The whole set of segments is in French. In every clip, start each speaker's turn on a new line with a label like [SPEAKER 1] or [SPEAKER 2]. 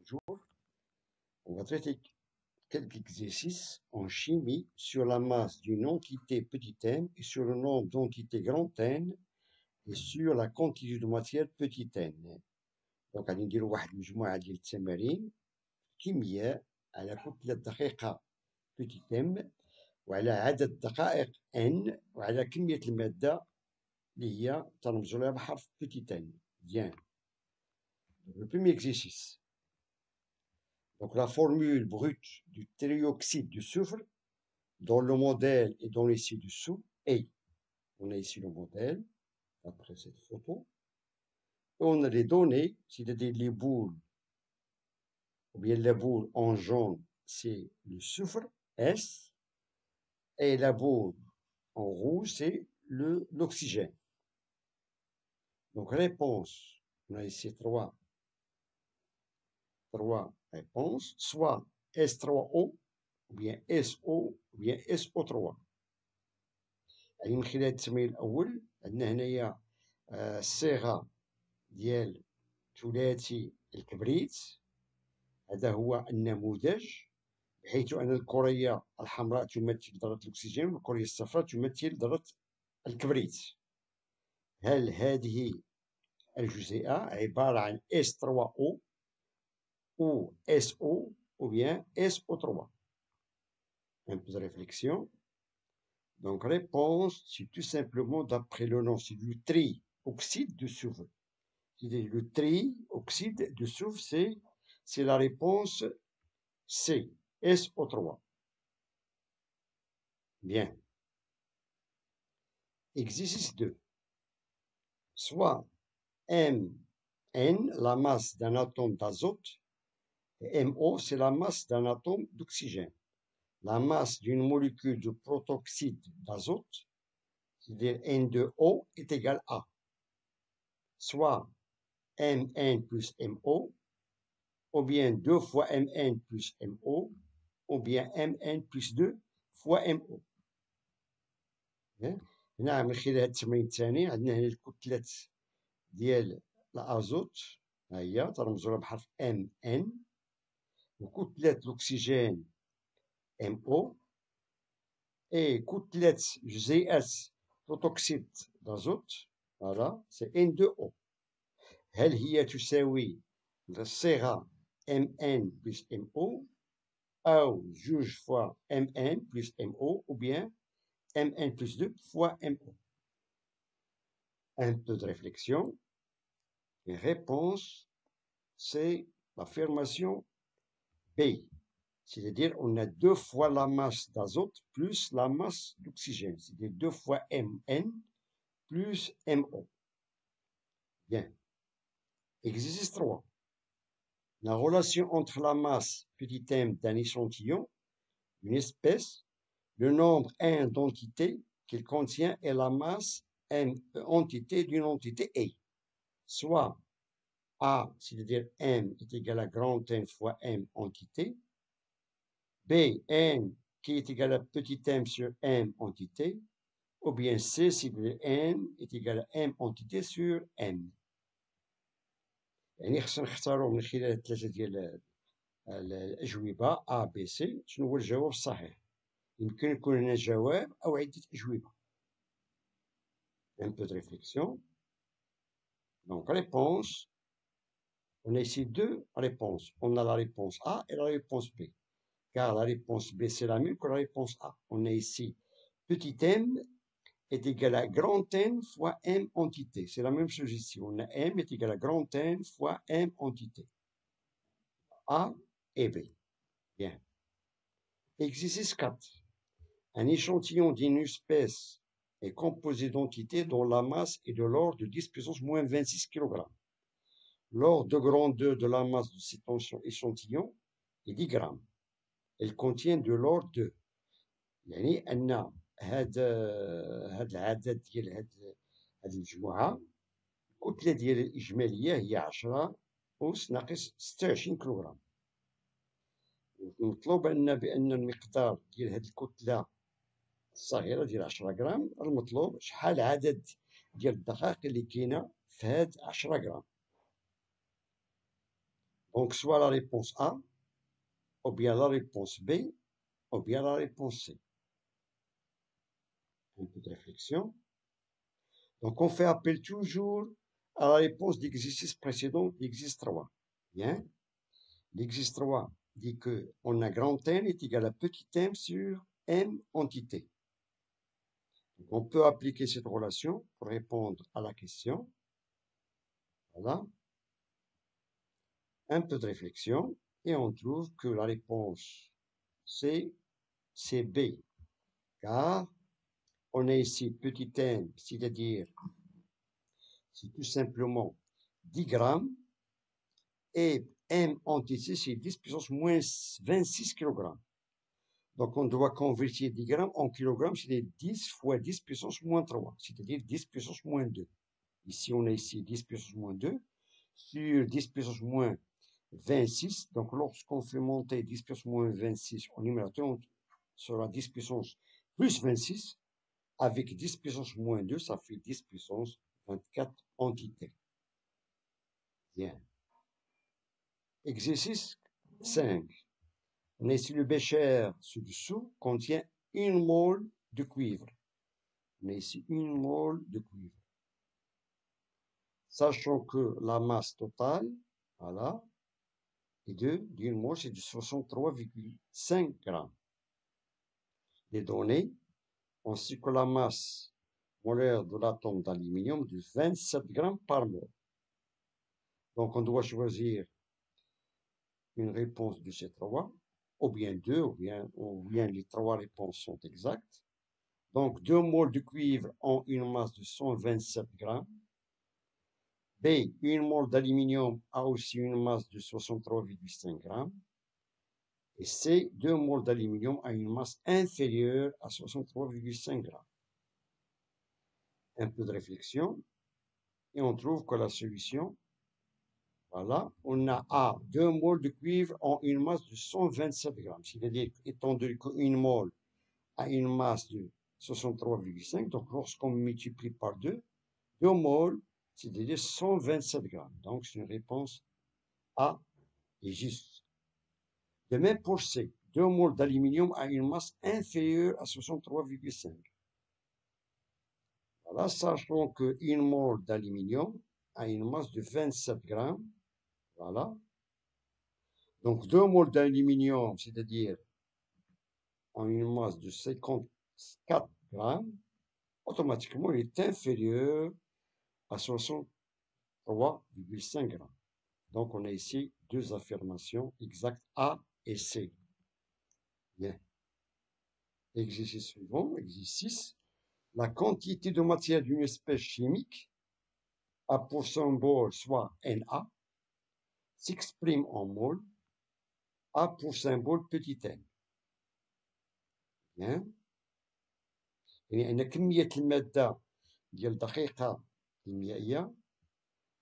[SPEAKER 1] Bonjour. On va traiter quelques exercices en chimie sur la masse d'une entité petit m et sur le nombre d'entités grand N et sur la quantité de matière petit n. Donc غادي نديرو واحد المجموعة ديال التمارين كيمياء على كتلة دقيقة petit m وعلى عدد دقائق n وعلى كمية المادة اللي هي ترمزوا لها بحرف petit n. Bien. Donc, le premier exercice. Donc la formule brute du trioxyde de soufre dans le modèle est donnée ci-dessous est. On a ici le modèle, après cette photo. Et on a les données, c'est-à-dire les boules, ou bien la boule en jaune, c'est le soufre, S, et la boule en rouge, c'est l'oxygène. Donc réponse, on a ici trois réponses, soit S3O, ou bien SO, ou bien SO3. يعني من خلال التمرين الأول عندنا هنايا الصيغة ديال ثلاثي الكبريت. هذا هو النموذج بحيث أن الكرية الحمراء تمثل ذرة الأكسجين والكرية الصفراء تمثل ذرة الكبريت. هل هذه الجزيئة عبارة عن S3O ou SO ou bien SO3? Un peu de réflexion. Donc, réponse, c'est tout simplement d'après le nom, c'est du trioxyde de soufre. Le trioxyde de soufre, c'est la réponse C, SO3. Bien. Exercice 2. Soit Mn, la masse d'un atome d'azote, et Mo, c'est la masse d'un atome d'oxygène. La masse d'une molécule de protoxyde d'azote, c'est-à-dire N2O, est égale à soit Mn plus Mo, ou bien 2 fois Mn plus Mo, ou bien Mn plus 2 fois Mo. هنا من خلال هذا التمرين الثاني عندنا هنا الكتلة ديال الأزوت ها هي ترمزوا بحرف Mn وكتلة الأكسجين MO et كتلة جزيئة بروتوكسيد دازوت فوالا سي N2O. هل هي تساوي الصيغة Mn plus Mo أو جوج فوا Mn plus Mo ou bien Mn plus 2 fois Mo. Un peu de réflexion. Et réponse, c'est l'affirmation B. C'est-à-dire, on a 2 fois la masse d'azote plus la masse d'oxygène. C'est-à-dire 2 fois Mn plus Mo. Bien. Exercice 3. La relation entre la masse petit m d'un échantillon, d'une espèce, le nombre n d'entités qu'il contient et la masse m entité d'une entité A. Soit A, c'est-à-dire m est égal à grand N fois m entité. B, n qui est égal à petit m sur m entité. Ou bien C, c'est-à-dire n est égal à m entité sur m. يعني خصنا نختاروا من خلال الثلاثة ديال الأجوبة A, B, C شنو هو الجواب الصحيح. يمكن يكون هنا جواب أو عدة أجوبة. Un peu de réflexion. Donc, réponse. On a ici deux réponses. On a la réponse A et la réponse B. Car la réponse B, c'est la même que la réponse A. On a ici petit m est égal à grand N fois M entité. C'est la même chose ici. On a M est égal à grand N fois M entité. A et B. Bien. Exercice 4. Un échantillon d'une espèce est composé d'entités dont la masse est de l'ordre de 10 puissance moins 26 kg. L'ordre de grandeur de la masse de cet échantillon est 10 grammes. Elle contient de l'ordre de. يعني أن هاد العدد ديال هاد المجموعة الكتلة ديال الإجمالية هي 10 أس ناقص 26 كيلوغرام. المطلوب بأن المقدار ديال هاد الكتلة الصغيرة ديال 10 غرام المطلوب شحال عدد ديال الدقائق اللي كاينة في هاد 10 غرام. Donc, soit la réponse A, ou bien la réponse B, ou bien la réponse C. Un peu de réflexion. Donc, on fait appel toujours à la réponse d'exercice précédent, l'exercice 3. Bien. L'exercice 3 dit que on a grand N est égal à petit m sur m entité. Donc, on peut appliquer cette relation pour répondre à la question. Voilà. Un peu de réflexion et on trouve que la réponse C, c'est B. Car on a ici petit m, c'est-à-dire c'est tout simplement 10 grammes et m entité, c'est 10 puissance moins 26 kg. Donc, on doit convertir 10 grammes en kilogrammes, c'est-à-dire 10 fois 10 puissance moins 3, c'est-à-dire 10 puissance moins 2. Ici, on a ici 10 puissance moins 2 sur 10 puissance moins 26. Donc, lorsqu'on fait monter 10 puissance moins 26 au numérateur, on sera 10 puissance plus 26. Avec 10 puissance moins 2, ça fait 10 puissance 24 entités. Bien. Exercice 5. On a ici le bécher ci-dessous contient 1 mole de cuivre. On a ici 1 mole de cuivre. Sachant que la masse totale, voilà, est d'une mole, c'est de 63,5 grammes. Les données, on sait que la masse molaire de l'atome d'aluminium est de 27 grammes par mole. Donc, on doit choisir une réponse de ces trois, ou bien deux, ou bien les trois réponses sont exactes. Donc, 2 moles de cuivre ont une masse de 127 grammes. B, 1 mole d'aluminium a aussi une masse de 63,5 grammes. Et C, 2 moles d'aluminium a une masse inférieure à 63,5 grammes. Un peu de réflexion. Et on trouve que la solution, voilà, on a A, 2 moles de cuivre ont une masse de 127 grammes. C'est-à-dire, étant donné qu'une mole a une masse de 63,5, donc lorsqu'on multiplie par 2, 2 moles, c'est-à-dire 127 grammes. Donc, c'est une réponse A est juste. De même pour C, 2 moles d'aluminium a une masse inférieure à 63,5. Voilà, sachant que 1 mole d'aluminium a une masse de 27 grammes. Voilà. Donc, 2 moles d'aluminium, c'est-à-dire ont une masse de 54 grammes, automatiquement, il est inférieur à 63,5 grammes. Donc, on a ici deux affirmations exactes A et C. Bien. Exercice suivant, exercice 6. La quantité de matière d'une espèce chimique, A pour symbole soit Na, s'exprime en mol, A pour symbole petit n. Bien. يعني أن كمية المادة ديال الدقيقة كيميائية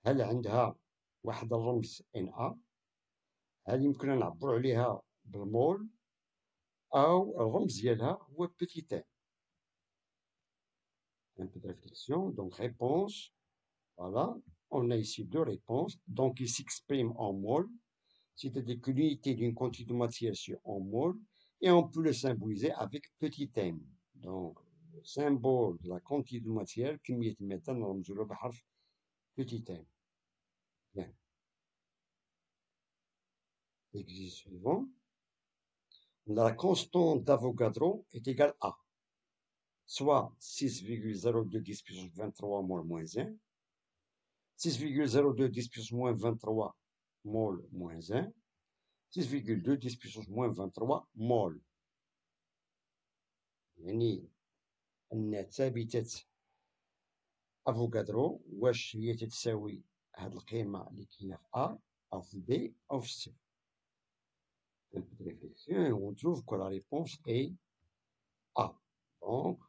[SPEAKER 1] هل عندها واحد الرمز Na، هل يمكننا نعبر عليها بالمول أو الرمز ديالها هو petit n. Un peu de réflexion, donc réponse, voilà, on a ici deux réponses, donc il s'exprime en mol, c'est-à-dire que l'unité d'une quantité de matière c'est en mol, et on peut le symboliser avec petit m. Donc, le symbole de la quantité de matière, كمية المادة نرمزو بحرف petit m. Bien. L'exercice suivant. La constante d'Avogadro est égale à soit 6,02 10 puissance 23 mol moins 1, 6,02 10 puissance moins 23 mol moins 1, 6,2 10 puissance moins 23 mol. يعني أن ثابتة أفوغادرو واش هي تتساوي هاد القيمة اللي كاينة في A أو في B أو في C. Un peu de réflexion et on trouve que la réponse est A. Donc,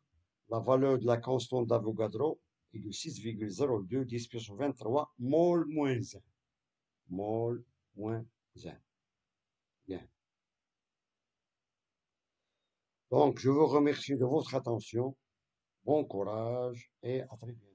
[SPEAKER 1] la valeur de la constante d'Avogadro est de 6,02 10 puissance 23 mol moins 1. Mol moins 1. Bien. Donc, je vous remercie de votre attention. Bon courage et à très bientôt.